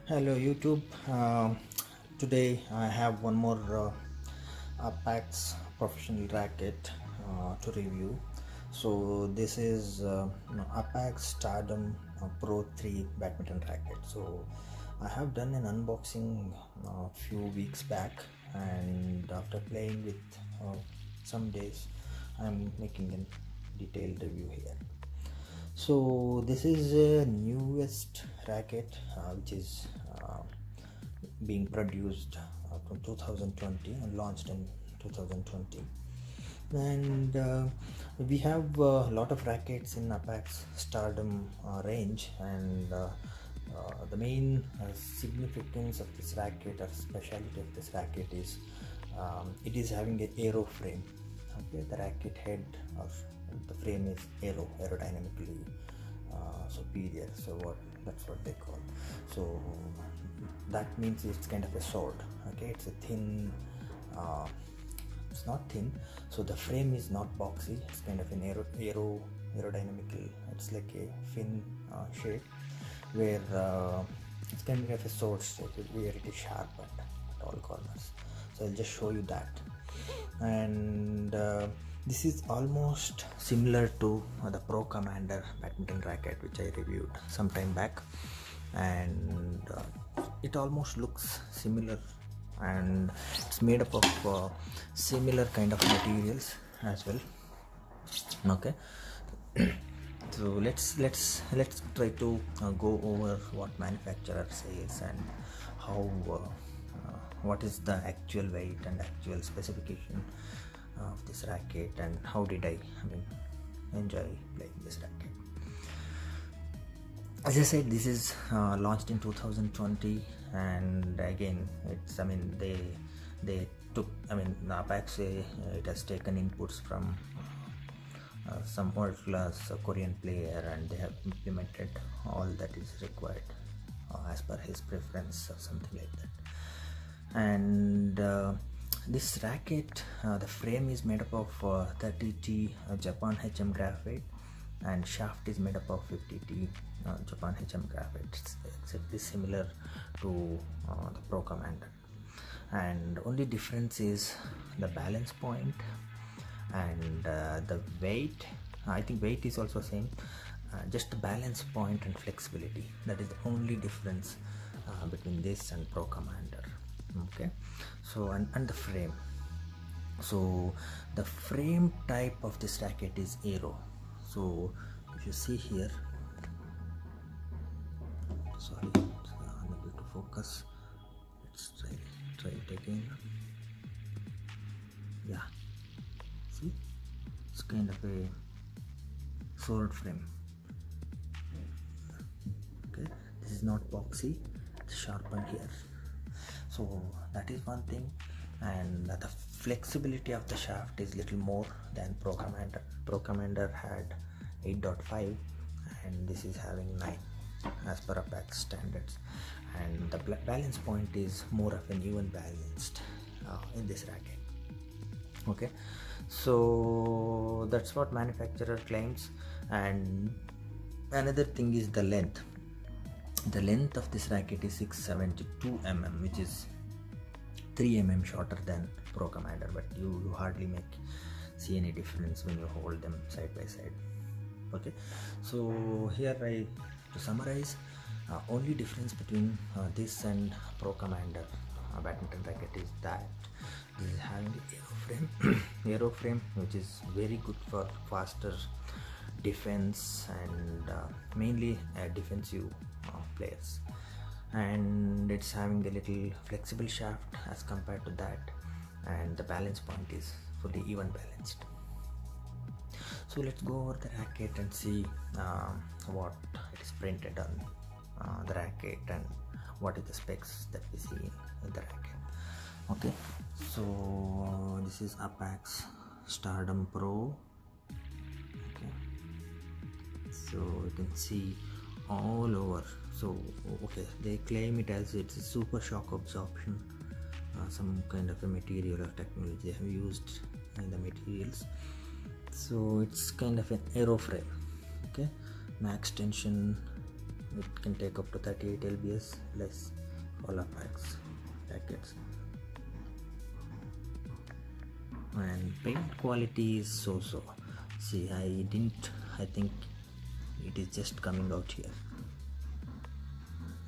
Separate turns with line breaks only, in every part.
Hello YouTube. Today I have one more Apex professional racket to review. So this is Apex Stardom Pro 3 badminton racket. So I have done an unboxing a few weeks back, and after playing with some days, I'm making a detailed review here. So this is a newest racket which is being produced from 2020 and launched in 2020, and we have a lot of rackets in Apex Stardom range, and the main significance of this racket or specialty of this racket is it is having an aero frame. Okay, the racket head or the frame is aerodynamically superior, so that's what they call. So that means it's kind of a sword. Okay, it's a thin, it's not thin, so the frame is not boxy. It's kind of an aerodynamical. It's like a fin shape where it's kind of a sword shape where it is sharp at all corners. So I'll just show you that. And this is almost similar to the Pro Commander badminton racket which I reviewed some time back, and it almost looks similar, and it's made up of similar kind of materials as well. Okay, so let's try to go over what manufacturer says and how what is the actual weight and actual specification of this racket, and how did I enjoy playing this racket. As I said, this is launched in 2020, and again it's they took Apex it has taken inputs from some world-class Korean player, and they have implemented all that is required as per his preference or something like that. And this racket, the frame is made up of 30T Japan HM graphite, and shaft is made up of 50T Japan HM graphite. It's exactly similar to the Pro Commander, and only difference is the balance point and the weight. I think weight is also same, just the balance point and flexibility. That is the only difference between this and Pro Commander. Okay, so and the frame. So the frame type of this racket is aero. So if you see here, sorry, it's unable to focus. Let's try it again. Yeah, see, it's kind of a sword frame. Okay, this is not boxy, it's sharpened here. So that is one thing, and the flexibility of the shaft is little more than Pro Commander. Pro Commander had 8.5 and this is having 9 as per Apex standards, and the balance point is more of an even balanced in this racket. Okay, so that's what manufacturer claims. And another thing is the length. The length of this racket is 672 mm, which is 3 mm shorter than Pro Commander, but you hardly see any difference when you hold them side by side. Okay, so here to summarize, only difference between this and Pro Commander badminton racket is that this is having the aero frame which is very good for faster defense and mainly defensive players, and it's having a little flexible shaft as compared to that, and the balance point is fully even balanced. So let's go over the racket and see what it is printed on the racket and what is the specs that we see in the racket. Okay, so this is Apex Stardom Pro. Okay, so you can see all over. So okay, they claim it as it's a super shock absorption, some kind of a material or technology they have used in the materials. So it's kind of an aero frame. Okay, max tension it can take up to 38 lbs less all Apex rackets. And paint quality is so. See, I think it is just coming out here.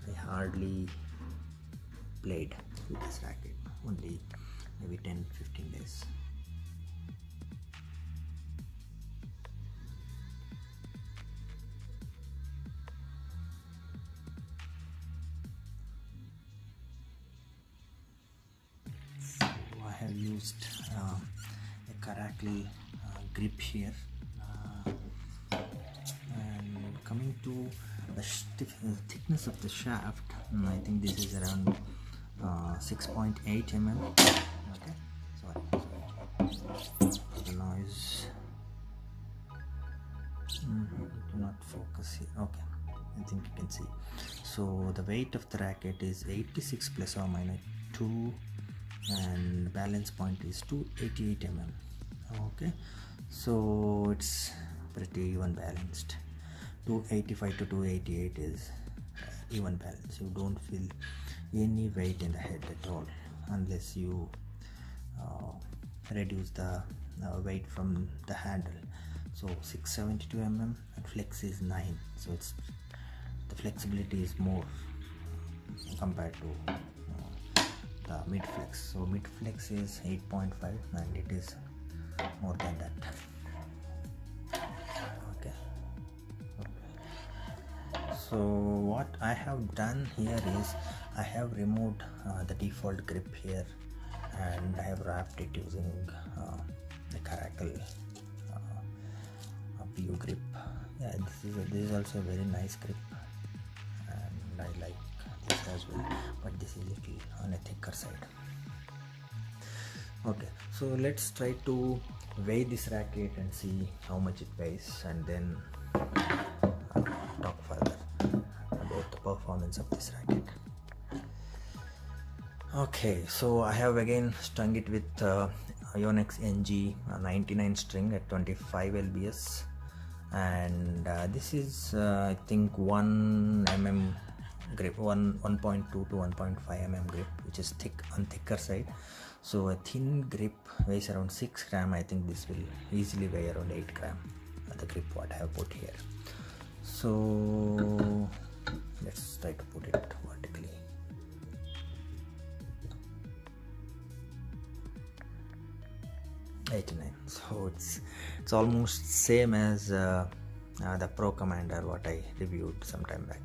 I hardly played with this racket, only maybe 10-15 days. So I have used a Caracal grip here, and coming to the thickness of the shaft, I think this is around 6.8 mm. Okay, sorry. The noise do not focus here. Okay, I think you can see. So the weight of the racket is 86 plus or minus 2, and balance point is 288 mm. Okay, so it's pretty even balanced. 285 to 288 is even balance. You don't feel any weight in the head at all unless you reduce the weight from the handle. So 672 mm and flex is 9, so it's the flexibility is more compared to the mid flex. So mid flex is 8.5 and it is more than that. Okay. So what I have done here is I have removed the default grip here, and I have wrapped it using the Caracal PU grip. Yeah, this is also a very nice grip, and I like this as well, but this is little on a thicker side. Okay, so let's try to weigh this racket and see how much it weighs, and then talk further about the performance of this racket. Okay, so I have again strung it with Yonex NG 99 string at 25 lbs, and this is I think 1 mm grip, 1.2 to 1.5 mm grip, which is on thicker side. So a thin grip weighs around 6 gram. I think this will easily weigh around 8 gram, the grip what I have put here. So let's try to put it vertically. So it's almost same as the Pro Commander what I reviewed some time back.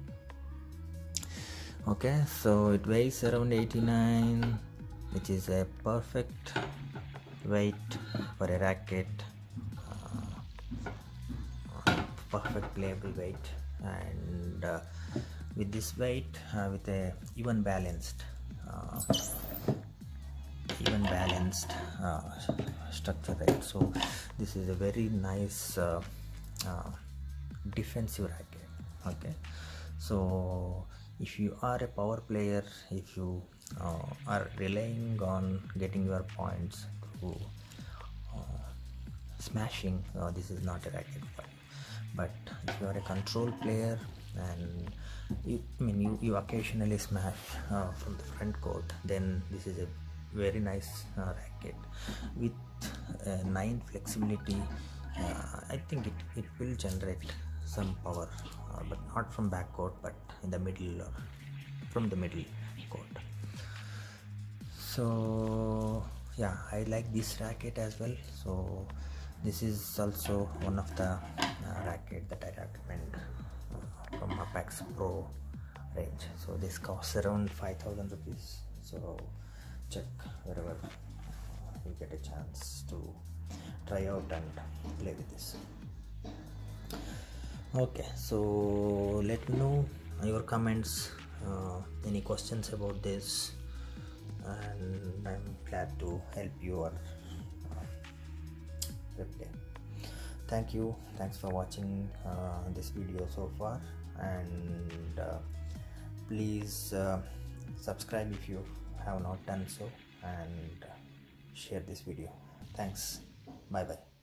Okay, so it weighs around 89, which is a perfect weight for a racket, perfect playable weight, and with this weight, with a even balanced structure, right? So this is a very nice defensive racket. Okay, so if you are a power player, if you are relying on getting your points through smashing, this is not a racket for you. But if you are a control player and you occasionally smash from the front court, then this is a very nice racket with 9 flexibility. I think it will generate some power, but not from back court, but in the middle or from the middle court. So yeah, I like this racket as well. So this is also one of the racket that I recommend from Apex Pro range. So this costs around 5,000 rupees. So check wherever you get a chance to try out and play with this. Okay, so let me know your comments, any questions about this, and I'm glad to help you or reply. Thanks for watching this video so far, and please subscribe if you have not done so, and share this video. Thanks. Bye bye.